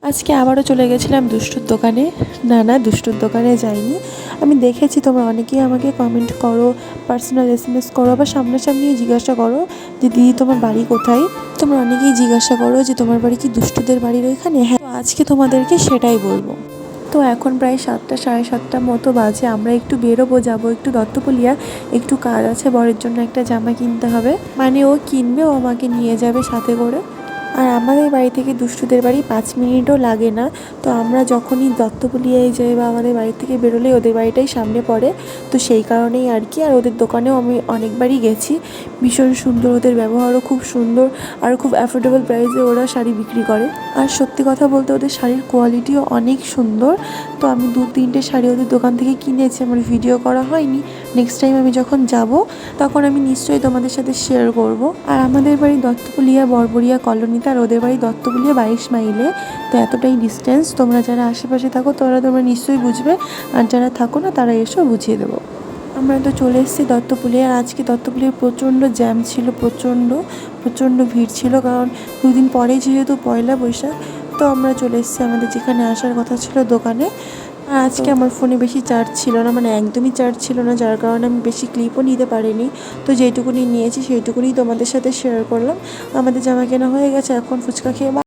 আজকে আবারও চলে গেছিলাম দুষ্টুর দোকানে। না দুষ্টুর দোকানে যাইনি। আমি দেখেছি তোমরা অনেকেই আমাকে কমেন্ট করো, পার্সোনাল SMS করো, আবার সামনাসামনি জিজ্ঞাসা করো যে দিদি তোমার বাড়ি কোথায়। তোমরা অনেকেই জিজ্ঞাসা করো যে তোমার বাড়ি কি দুষ্টুদের বাড়ির ওইখানে। হ্যাঁ, তো আজকে তোমাদেরকে সেটাই বলবো। তো এখন প্রায় 7টা সাড়ে 7টার মতো বাজে। আমরা একটু বেরোবো, যাবো একটু দত্তপুলিয়া, একটু কাজ আছে। বরের জন্য একটা জামা কিনতে হবে, মানে ও কিনবে, ও আমাকে নিয়ে যাবে সাথে করে। আর আমাদের বাড়ি থেকে দুষ্টুদের বাড়ি 5 মিনিটও লাগে না। তো আমরা যখনই দত্তপুলিয়ায় যাই বা আমাদের বাড়ি থেকে বেরোলেই ওদের বাড়িটাই সামনে পড়ে। তো সেই কারণেই আর কি। আর ওদের দোকানেও আমি অনেকবারই গেছি। ভীষণ সুন্দর, ওদের ব্যবহারও খুব সুন্দর, আর খুব অ্যাফোর্ডেবল প্রাইসে ওরা শাড়ি বিক্রি করে। আর সত্যি কথা বলতে ওদের শাড়ির কোয়ালিটিও অনেক সুন্দর। তো আমি 2-3টে শাড়ি ওদের দোকান থেকে কিনেছি, আমার ভিডিও করা হয়নি। নেক্সট টাইম আমি যখন যাব তখন আমি নিশ্চয়ই তোমাদের সাথে শেয়ার করব। আর আমাদের বাড়ি দত্তপুলিয়া বরবরিয়া কলোনিতে, আর ওদের বাড়ি দত্তপুলিয়া 22 মাইলে। তো এতটাই ডিস্টেন্স। তোমরা যারা আশেপাশে থাকো তোমরা নিশ্চয়ই বুঝবে, আর যারা থাকো না তারা এসেও বুঝিয়ে দেবো। আমরা তো চলে এসেছি দত্তপুলিয়া। আর আজকে দত্তপুলিয়ায় প্রচণ্ড জ্যাম ছিল, প্রচণ্ড ভিড় ছিল, কারণ 2 দিন পরেই যেহেতু পয়লা বৈশাখ। তো আমরা চলে এসেছি আমাদের যেখানে আসার কথা ছিল, দোকানে। আর আজকে আমার ফোনে বেশি চার্জ ছিল না, মানে একদমই চার্জ ছিল না, যার কারণে আমি বেশি ক্লিপও নিতে পারিনি। তো যেটুকুনি নিয়েছি সেইটুকুনি তোমাদের সাথে শেয়ার করলাম। আমাদের জামা কেনা হয়ে গেছে, এখন ফুচকা খেয়ে